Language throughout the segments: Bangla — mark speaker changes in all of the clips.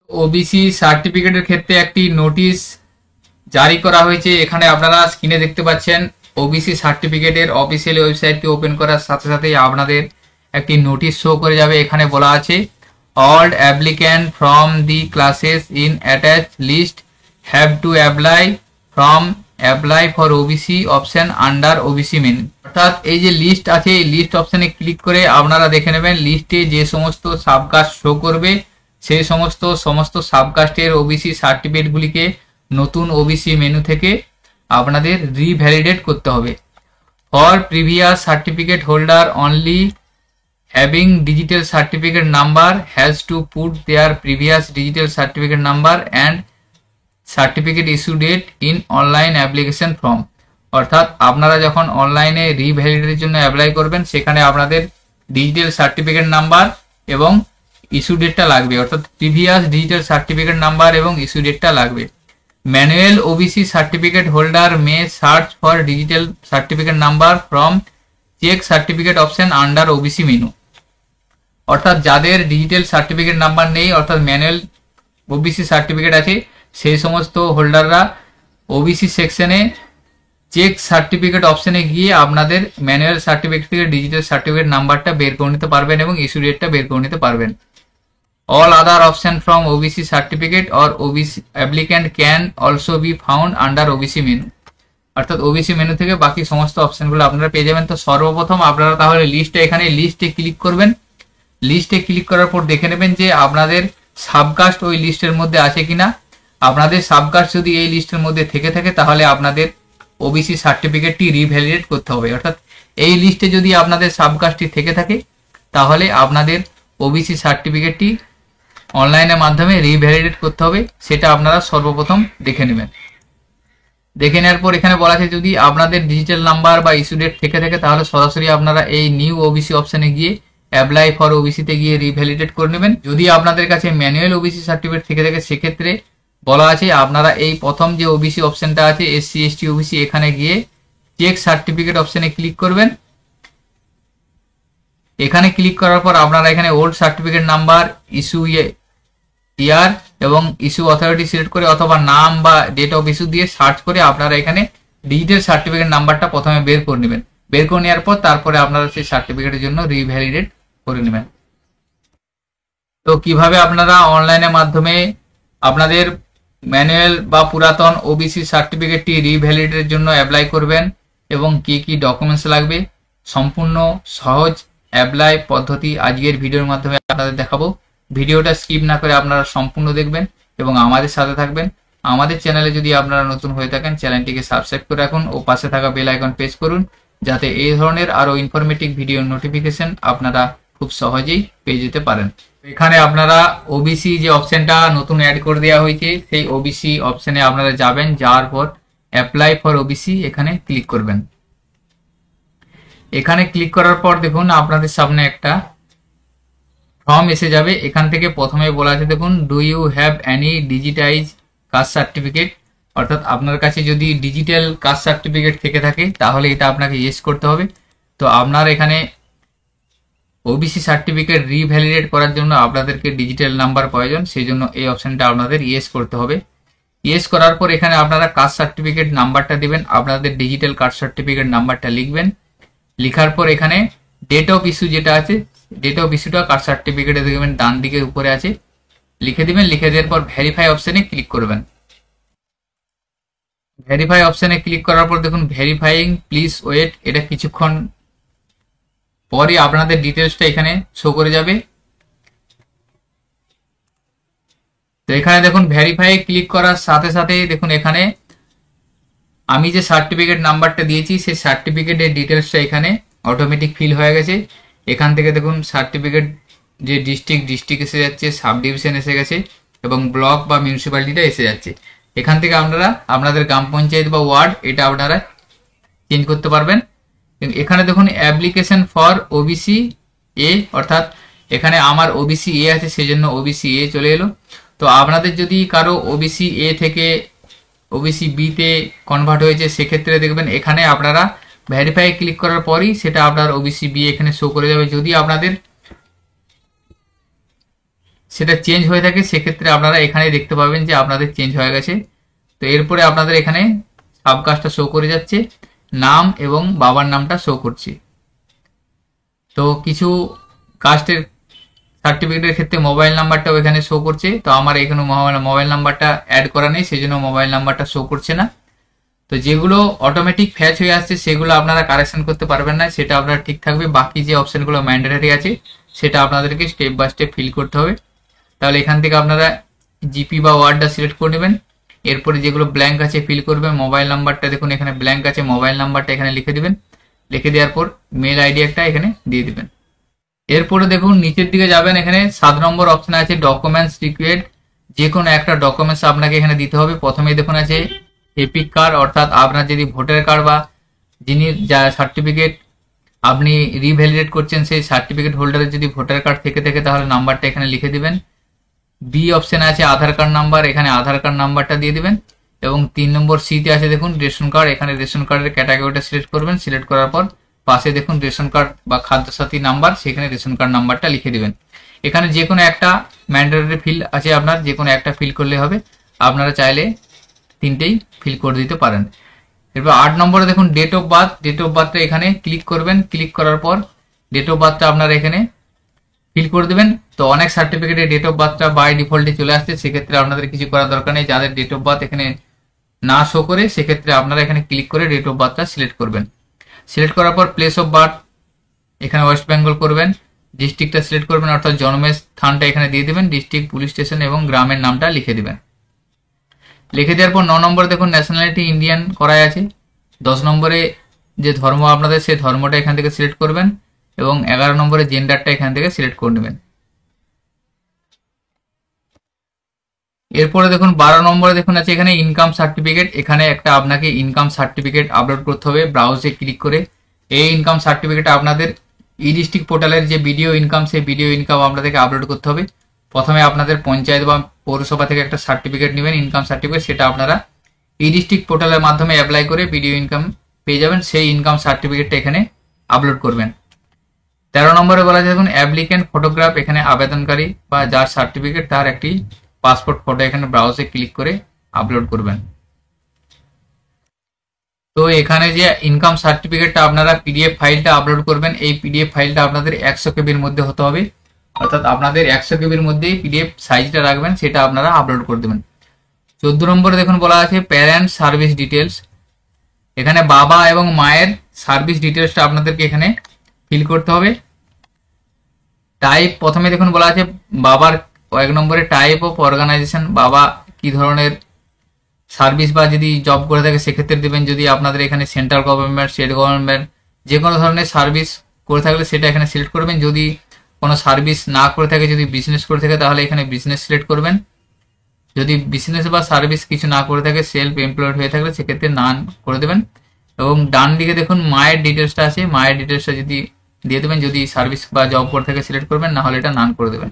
Speaker 1: ওবিসি সার্টিফিকেটের ক্ষেত্রে একটি নোটিশ জারি করা হয়েছে। এখানে আপনারা স্ক্রিনে দেখতে পাচ্ছেন ওবিসি সার্টিফিকেটের অফিসিয়াল ওয়েবসাইটটি ওপেন করার সাথে সাথেই আপনাদের একটি নোটিশ শো করে যাবে। এখানে বলা আছে all applicant from the classes in attached list have to apply for OBC option under OBC menu। অর্থাৎ এই যে লিস্ট আছে এই লিস্ট অপশনে ক্লিক করে আপনারা দেখে নেবেন লিস্টে যে সমস্ত সাবকাস্ট শো করবে সেই সমস্ত সাবকাস্টের ওবিসি সার্টিফিকেটগুলিকে নতুন ওবিসি মেনু থেকে আপনাদের রিভ্যালিডেট করতে হবে। For previous certificate holder only having digital certificate number has to put their previous digital certificate number and certificate issue date in online application form। অর্থাৎ আপনারা যখন অনলাইনে রিভ্যালিডেটের জন্য অ্যাপ্লাই করবেন সেখানে আপনাদের ডিজিটাল সার্টিফিকেট নাম্বার এবং ইস্যু ডেটটা লাগবে, অর্থাৎ প্রিভিয়াস ডিজিটাল সার্টিফিকেট নাম্বার এবং ইস্যু ডেটটা লাগবে। Manual OBC certificate holder may search for digital certificate number from check certificate option under OBC menu. অর্থাৎ যাদের ডিজিটাল সার্টিফিকেট নাম্বার নেই অর্থাৎ ম্যানুয়াল ওবিসি সার্টিফিকেট আছে সেই সমস্ত হোল্ডাররা ওবিসি সেকশনে চেক সার্টিফিকেট অপশনে গিয়ে আপনাদের ম্যানুয়াল সার্টিফিকেট থেকে ডিজিটাল সার্টিফিকেট নাম্বারটা বের করে নিতে পারবেন এবং ইস্যু ডেটটা বের করে নিতে পারবেন। All other option from OBC certificate or OBC applicant can also be found under OBC menu. অর্থাৎ ওবিসি মেনু থেকে বাকি সমস্ত অপশনগুলো আপনারা পেয়ে যাবেন। তো সর্বপ্রথম আপনারা তাহলে এখানে লিস্টে ক্লিক করবেন। লিস্টে ক্লিক করার পর দেখে নেবেন যে আপনাদের সাবকাস্ট ওই লিস্টের মধ্যে আছে কিনা। আপনাদের সাবকাস্ট যদি এই লিস্টের মধ্যে থেকে থাকে তাহলে আপনাদের ওবিসি সার্টিফিকেটটি রিভ্যালিডেট করতে হবে। অর্থাৎ এই লিস্টে যদি আপনাদের সাবকাস্টটি থেকে থাকে তাহলে আপনাদের ওবিসি সার্টিফিকেটটি অনলাইনের মাধ্যমে রিভ্যালিডেট করতে হবে, সেটা আপনারা সর্বপ্রথম দেখে নেবেন। দেখে নেওয়ার পর এখানে বলা আছে যদি আপনাদের ডিজিটাল নাম্বার বা ইস্যু ডেট থেকে থাকে তাহলে সরাসরি আপনারা এই নিউ ওবিসি অপশনে গিয়ে অ্যাপ্লাই ফর ওবিসিতে গিয়ে রিভ্যালিডেট করে নেবেন। যদি আপনাদের কাছে ম্যানুয়াল ওবিসি সার্টিফিকেট থেকে থাকে সেক্ষেত্রে বলা আছে আপনারা এই প্রথম যে ওবিসি অপশনটা আছে এসসি এসটি ওবিসি এখানে গিয়ে চেক সার্টিফিকেট অপশনে ক্লিক করবেন। এখানে ক্লিক করার পর আপনারা এখানে ওল্ড সার্টিফিকেট নাম্বার, ইস্যু ইয়ার এবং ইস্যু অথরিটি সিলেক্ট করে অথবা নাম বা ডেট অফ ইস্যু দিয়ে সার্চ করে আপনারা এখানে ডিজিটাল সার্টিফিকেট নাম্বারটা প্রথমে বের করে নেবেন। বের করে নেওয়ার পর তারপরে আপনারা সেই সার্টিফিকেটের জন্য রিভ্যালিডেট করে নেবেন। তো কিভাবে আপনারা অনলাইনের মাধ্যমে আপনাদের ম্যানুয়াল বা পুরাতন ওবিসি সার্টিফিকেটটি রিভ্যালিডেটের জন্য অ্যাপ্লাই করবেন এবং কি কি ডকুমেন্টস লাগবে সম্পূর্ণ সহজ অ্যাপ্লাই পদ্ধতি আজকের ভিডিওর মাধ্যমে আপনাদের দেখাবো। ভিডিওটা স্কিপ না করে আপনারা সম্পূর্ণ দেখবেন এবং আমাদের সাথে থাকবেন। আমাদের চ্যানেলে যদি আপনারা নতুন হয়ে থাকেন চ্যানেলটিকে সাবস্ক্রাইব করে রাখুন ও পাশে থাকা বেল আইকন প্রেস করুন যাতে এই ধরনের আরো ইনফরমেটিভ ভিডিওর নোটিফিকেশন আপনারা খুব সহজেই পেয়ে যেতে পারেন। এখানে আপনারা ওবিসি যে অপশনটা নতুন অ্যাড করে দেওয়া হয়েছে সেই ওবিসি অপশনে আপনারা যাবেন, যাওয়ার পর অ্যাপ্লাই ফর ওবিসি এখানে ক্লিক করবেন। এখানে ক্লিক করার পর দেখুন আপনাদের সামনে একটা ফর্ম এসে যাবে। এখান থেকে প্রথমে বলা আছে দেখুন do you have any digitize caste certificate. অর্থাৎ আপনার কাছে যদি ডিজিটাল কাস্ট সার্টিফিকেট থেকে থাকে তাহলে এটা আপনাকে ইয়েস করতে হবে। তো আপনার এখানে ওবিসি সার্টিফিকেট রিভ্যালিডেট করার জন্য আপনাদেরকে ডিজিটাল নাম্বার প্রয়োজন, সেই জন্য এই অপশনটা আপনাদের ইয়েস করতে হবে। ইয়েস করার পর এখানে আপনারা কাস্ট সার্টিফিকেট নাম্বারটা দিবেন, আপনাদের ডিজিটাল কাস্ট সার্টিফিকেট নাম্বারটা লিখবেন। লিখার পর এখানে ডেট অফ ইস্যু যেটা আছে ডেট অফ ইস্যুটা কাস্ট সার্টিফিকেটে দেখবেন ডান দিকের উপরে আছে, লিখে দিবেন। লিখে দেওয়ার পর ভেরিফাই অপশনে ক্লিক করবেন। ভেরিফাই অপশনে ক্লিক করার পর দেখুন ভেরিফাইং প্লিজ ওয়েট, এটা কিছুক্ষণ পরে আপনাদের ডিটেলসটা এখানে শো করে যাবে। তো এখানে দেখুন ভেরিফাই ক্লিক করার সাথে সাথে দেখুন এখানে আমি যে সার্টিফিকেট নাম্বারটা দিয়েছি সেই সার্টিফিকেটের ডিটেলসটা এখানে অটোমেটিক ফিল হয়ে গেছে। এখান থেকে দেখুন সার্টিফিকেট যে ডিস্ট্রিক্ট এসে যাচ্ছে, সাব ডিভিশন এসে গেছে এবং ব্লক বা মিউনিসিপ্যালিটিটা এসে যাচ্ছে। এখান থেকে আপনারা আপনাদের গ্রাম পঞ্চায়েত বা ওয়ার্ড এটা আপনারা চেঞ্জ করতে পারবেন। এখানে দেখুন অ্যাপ্লিকেশন ফর ওবিসি এ, অর্থাৎ এখানে আমার ওবিসি এ আছে সেজন্য ওবিসি এ চলে এলো। তো আপনাদের যদি কারো ওবিসি এ থেকে ওবিসি বি তে কনভার্ট হয়েছে সেক্ষেত্রে দেখবেন এখানে আপনারা ভেরিফাই ক্লিক করার পরই সেটা আপনার ওবিসি বি এখানে শো করে যাবে। যদি আপনাদের সেটা চেঞ্জ হয়ে থাকে সেক্ষেত্রে আপনারা এখানে দেখতে পাবেন যে আপনাদের চেঞ্জ হয়ে গেছে। তো এরপরে আপনাদের এখানে সাবকাস্টটা শো করে যাচ্ছে, নাম এবং বাবার নামটা শো করছে। তো কিছু কাস্টের সার্টিফিকেটের ক্ষেত্রে মোবাইল নাম্বারটাও এখানে শো করছে। তো আমার এখানে মোবাইল নাম্বারটা অ্যাড করা নেই, সেই জন্য মোবাইল নাম্বারটা শো করছে না। তো যেগুলো অটোমেটিক ফ্যাচ হয়ে আসছে সেগুলো আপনারা কারেকশন করতে পারবেন না, সেটা আপনার ঠিক থাকবে। বাকি যে অপশনগুলো ম্যান্ডেটরি আছে সেটা আপনাদেরকে স্টেপ বাই স্টেপ ফিল করতে হবে। তাহলে এখান থেকে আপনারা জিপি বা ওয়ার্ডটা সিলেক্ট করে নেবেন। এরপরে যেগুলো ব্ল্যাঙ্ক আছে ফিল করবেন। মোবাইল নাম্বারটা দেখুন এখানে ব্ল্যাঙ্ক আছে, মোবাইল নাম্বারটা এখানে লিখে দিবেন। লিখে দেওয়ার পর মেল আইডি একটা এখানে দিয়ে দিবেন। এরপরে দেখুন নিচের দিকে যাবেন, এখানে 7 নম্বর অপশন আছে ডকুমেন্টস রিকোয়ার্ড। যে কোনো একটা ডকুমেন্টস আপনাকে এখানে দিতে হবে। প্রথমেই দেখুন আছে এপিক কার্ড, অর্থাৎ আপনার যদি ভোটার কার্ড বা যিনি যা সার্টিফিকেট আপনি রিভ্যালিডেট করছেন সেই সার্টিফিকেট হোল্ডারের যদি ভোটার কার্ড থেকে থাকে তাহলে নাম্বারটা এখানে লিখে দিবেন। বি অপশন আছে আধার কার্ড নাম্বার, এখানে আধার কার্ড নাম্বারটা দিয়ে দিবেন। এবং 3 নম্বর সিতে আছে দেখুন রেশন কার্ড, এখানে রেশন কার্ডের ক্যাটাগরিটা সিলেক্ট করবেন। সিলেক্ট করার পর পাশে দেখুন রেশন কার্ড বা খাদ্যসাথী নাম্বার, সেখানে রেশন কার্ড নাম্বারটা লিখে দিবেন। এখানে যে কোনো একটা ম্যান্ডেটরি ফিল আছে, আপনার যে কোনো একটা ফিল করলে হবে, আপনারা চাইলে 3টেই ফিল করে দিতে পারেন। এরপর 8 নম্বরে দেখুন date of birth. Date of বার্থটা এখানে ক্লিক করবেন। ক্লিক করার পর ডেট অফ বার্থটা আপনারা এখানে ফিল করে দেবেন। তো অনেক সার্টিফিকেটে ডেট অফ বার্থটা বাই ডিফল্টে চলে আসছে, সেক্ষেত্রে আপনাদের কিছু করার দরকার নেই। যাদের ডেট অফ বার্থ এখানে না শো করে সেক্ষেত্রে আপনারা এখানে ক্লিক করে ডেট অফ বার্থটা সিলেক্ট করবেন। সিলেক্ট করার পর প্লেস অফ বার্থ এখানে ওয়েস্ট বেঙ্গল করবেন। ডিস্ট্রিক্টটা সিলেক্ট করবেন, অর্থাৎ জন্মের স্থানটা এখানে দিয়ে দেবেন। ডিস্ট্রিক্ট, পুলিশ স্টেশন এবং গ্রামের নামটা লিখে দিবেন। লিখে দেওয়ার পর 9 নম্বরে দেখুন ন্যাশনালিটি ইন্ডিয়ান করাই আছে। 10 নম্বরে যে ধর্ম আপনাদের সেই ধর্মটা এখান থেকে সিলেক্ট করবেন এবং 11 নম্বরে জেন্ডারটা এখান থেকে সিলেক্ট করে নেবেন। এরপরে দেখুন 12 নম্বরে দেখুন আছে এখানে ইনকাম সার্টিফিকেট। এখানে একটা আপনাকে ইনকাম সার্টিফিকেট আপলোড করতে হবে ব্রাউজে ক্লিক করে। এই ইনকাম সার্টিফিকেট আপনাদের ই ডিস্ট্রিক্ট পোর্টালের যে ভিডিও ইনকাম, সেই ভিডিও ইনকাম আপনাদেরকে আপলোড করতে হবে। প্রথমে আপনাদের পঞ্চায়েত বা পৌরসভা থেকে একটা সার্টিফিকেট নেবেন, ইনকাম সার্টিফিকেট, সেটা আপনারা ই ডিস্ট্রিক্ট পোর্টালের মাধ্যমে অ্যাপ্লাই করে ভিডিও ইনকাম পেয়ে যাবেন। সেই ইনকাম সার্টিফিকেটটা এখানে আপলোড করবেন। 13 নম্বরে বলা যায় দেখুন অ্যাপ্লিক্যান্ট ফটোগ্রাফ। এখানে আবেদনকারী বা যার সার্টিফিকেট তার একটি পাসপোর্ট ফটো এখানে ব্রাউজে ক্লিক করে আপলোড করবেন। তো এখানে যে ইনকাম সার্টিফিকেটটা আপনারা পিডিএফ ফাইলটা আপলোড করবেন, এই পিডিএফ ফাইলটা আপনাদের 100 কেবির মধ্যে হতে হবে, অর্থাৎ আপনাদের 100 কেবির মধ্যেই পিডিএফ সাইজটা রাখবেন, সেটা আপনারা আপলোড করে দেবেন। 14 নম্বরে দেখুন বলা আছে প্যারেন্ট সার্ভিস ডিটেলস। এখানে বাবা এবং মায়ের সার্ভিস ডিটেলসটা আপনাদেরকে এখানে ফিল করতে হবে। টাইপ প্রথমে দেখুন বলা আছে বাবার 1 নম্বরে টাইপ অফ অর্গানাইজেশন, বাবা কি ধরনের সার্ভিস বা যদি জব করে থাকে সেক্ষেত্রে দেবেন। যদি আপনাদের এখানে সেন্ট্রাল গভর্নমেন্ট, স্টেট গভর্নমেন্ট যে কোনো ধরনের সার্ভিস করে থাকলে সেটা এখানে সিলেক্ট করবেন। যদি কোনো সার্ভিস না করে থাকে, যদি বিজনেস করে থাকে তাহলে এখানে বিজনেস সিলেক্ট করবেন। যদি বিজনেস বা সার্ভিস কিছু না করে থাকে, সেলফ এমপ্লয়েড হয়ে থাকলে সেক্ষেত্রে নান করে দেবেন। এবং ডান দিকে দেখুন মায়ের ডিটেলসটা আছে, মায়ের ডিটেলসটা যদি দিয়ে দেবেন। যদি সার্ভিস বা জব করে থাকে সিলেক্ট করবেন, না হলে এটা নান করে দেবেন।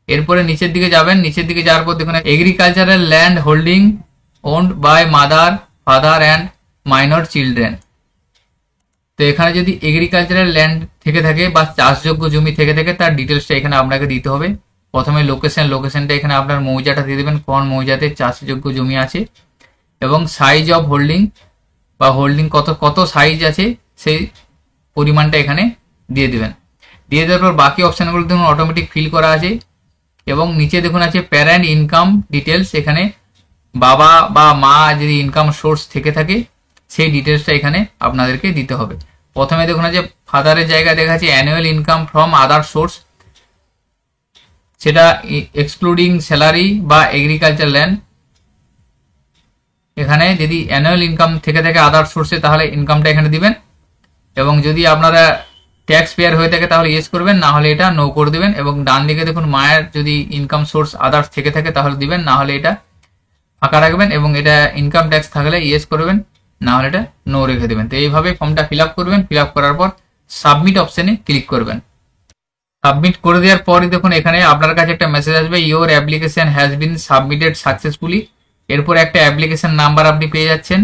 Speaker 1: এরপরে নিচের দিকে যাবেন। নিচের দিকে যাওয়ার পর দেখুন agricultural land holding owned by mother, father and minor children. তো এখানে যদি এগ্রিকালচারাল ল্যান্ড থেকে থাকে বা চাষযোগ্য জমি থেকে থাকে তার ডিটেলসটা এখানে আপনাকে দিতে হবে। প্রথমে লোকেশনটা এখানে আপনার মৌজাটা দিয়ে দেবেন, কোন মৌজাতে চাষযোগ্য জমি আছে, এবং সাইজ অফ হোল্ডিং বা হোল্ডিং কত সাইজ আছে সেই পরিমাণটা এখানে দিয়ে দেবেন। দিয়ে দেওয়ার পর বাকি অপশানগুলো দেখুন অটোমেটিক ফিল করা আছে। এবং নিচে দেখুন আছে প্যারেন্ট ইনকাম ডিটেলস। এখানে বাবা বা মা যদি ইনকাম সোর্স থেকে থাকে সেই ডিটেলসটা এখানে আপনাদেরকে দিতে হবে। প্রথমে দেখুন আছে ফাদারের জায়গায় দেখা যাচ্ছে annual income from other source, সেটা এক্সক্লুডিং স্যালারি বা এগ্রিকালচার ল্যান্ড। এখানে যদি অ্যানুয়াল ইনকাম থেকে থাকে আদার সোর্সে তাহলে ইনকামটা এখানে দিবেন। এবং যদি আপনারা ট্যাক্স পেয়ার হয়ে থাকে তাহলে ইয়েস করবেন, না হলে এটা নো করে দিবেন। এবং ডান দিকে দেখুন মায়ের যদি ইনকাম সোর্স আদার্স থেকে থাকে তাহলে দিবেন, না হলে এটা ফাঁকা রাখবেন। এবং এটা ইনকাম ট্যাক্স থাকলে ইয়েস করবেন, না হলে এটা নো রেখে দেবেন। তো এইভাবে ফর্মটা ফিল আপ করবেন। ফিল আপ করার পর সাবমিট অপশনে ক্লিক করবেন। সাবমিট করে দেওয়ার পরই দেখুন এখানে আপনার কাছে একটা মেসেজ আসবে, your application has been submitted successfully. এরপর একটা অ্যাপ্লিকেশন নাম্বার আপনি পেয়ে যাচ্ছেন।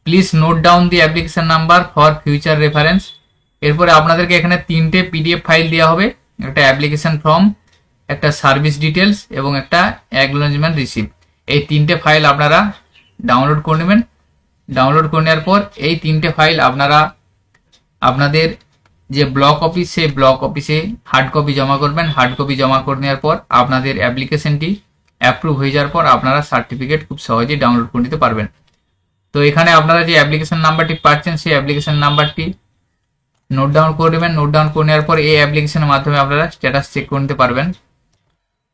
Speaker 1: Please note down the application number for future reference. এরপরে আপনাদেরকে এখানে 3টে পিডিএফ ফাইল দেওয়া হবে, একটা অ্যাপ্লিকেশন ফর্ম, একটা সার্ভিস ডিটেলস এবং একটা অ্যাকনোলেজমেন্ট রিসিপ্ট, এই তিনটে ফাইল আপনারা ডাউনলোড করে নেবেন। ডাউনলোড করে নেওয়ার পর এই তিনটে ফাইল আপনারা আপনাদের যে ব্লক অফিস, সেই ব্লক অফিসে হার্ড কপি জমা করবেন। হার্ড কপি জমা করে নেওয়ার পর আপনাদের অ্যাপ্লিকেশনটি অ্যাপ্রুভ হয়ে যাওয়ার পর আপনারা সার্টিফিকেট খুব সহজেই ডাউনলোড করে নিতে পারবেন। তো এখানে আপনারা যে অ্যাপ্লিকেশন নাম্বারটি পাচ্ছেন, সেই অ্যাপ্লিকেশন নাম্বারটি নোট ডাউন করে নেবেন। নোট ডাউন করে নেওয়ার পর এই অ্যাপ্লিকেশনের মাধ্যমে আপনারা স্ট্যাটাস চেক করে নিতে পারবেন।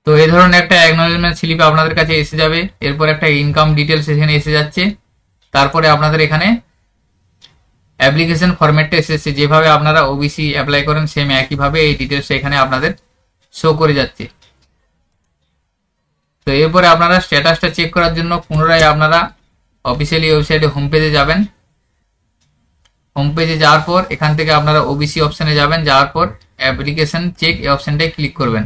Speaker 1: তো এই ধরনের একটা অ্যাকনোলেজমেন্ট স্লিপ আপনাদের কাছে এসে যাবে। এরপর একটা ইনকাম ডিটেলস এখানে এসে যাচ্ছে। তারপরে আপনাদের এখানে অ্যাপ্লিকেশন ফরম্যাটটা এসেছে, যেভাবে আপনারা ওবিসি অ্যাপ্লাই করেন সেম একইভাবে এই ডিটেলস এখানে আপনাদের শো করে যাচ্ছে। তো এরপরে আপনারা স্ট্যাটাসটা চেক করার জন্য পুনরায় আপনারা অফিসিয়ালি ওয়েবসাইটে হোম পেজে যাবেন। হোম পেজে যাওয়ার পর এখান থেকে আপনারা ওবিসি অপশনে যাবেন। যাওয়ার পর অ্যাপ্লিকেশন চেক এই অপশনটায় ক্লিক করবেন।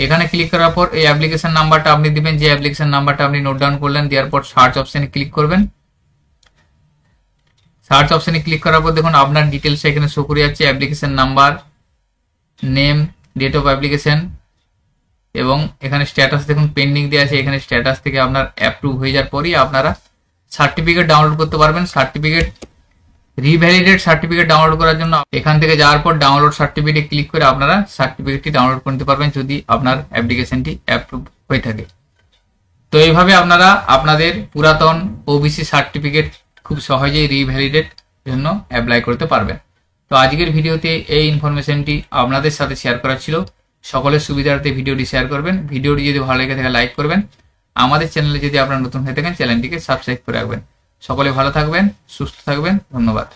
Speaker 1: এখানে ক্লিক করার পর এই অ্যাপ্লিকেশন নাম্বারটা আপনি দিবেন, যে অ্যাপ্লিকেশন নাম্বারটা আপনি নোট ডাউন করলেন। দেওয়ার পর সার্চ অপশনে ক্লিক করবেন। সার্চ অপশনে ক্লিক করার পর দেখুন আপনার ডিটেলস এখানে শো করে যাচ্ছে, application number, name, date of application এবং এখানে স্ট্যাটাস দেখুন পেন্ডিং দেওয়া আছে। এখানে স্ট্যাটাস থেকে আপনার অ্যাপ্রুভ হয়ে যাওয়ার পরই আপনারা সার্টিফিকেট ডাউনলোড করতে পারবেন। সার্টিফিকেট রিভ্যালিডেট সার্টিফিকেট ডাউনলোড করার জন্য এখান থেকে যাওয়ার পর ডাউনলোড সার্টিফিকেট ক্লিক করে আপনারা সার্টিফিকেটটি ডাউনলোড করতে পারবেন, যদি আপনার অ্যাপ্লিকেশনটি অ্যাপ্রুভ হয়ে থাকে। তো এইভাবে আপনারা আপনাদের পুরাতন ওবিসি সার্টিফিকেট খুব সহজেই রিভ্যালিডেট জন্য অ্যাপ্লাই করতে পারবেন। তো আজকের ভিডিওতে এই ইনফরমেশনটি আপনাদের সাথে শেয়ার করা ছিল। সকলের সুবিধার্থে ভিডিওটি শেয়ার করবেন। ভিডিওটি যদি ভালো লেগে থাকে লাইক করবেন। আমাদের চ্যানেলে যদি আপনারা নতুন হয়ে থাকেন চ্যানেলটিকে সাবস্ক্রাইব করে রাখবেন। সকলে ভালো থাকবেন, সুস্থ থাকবেন। ধন্যবাদ।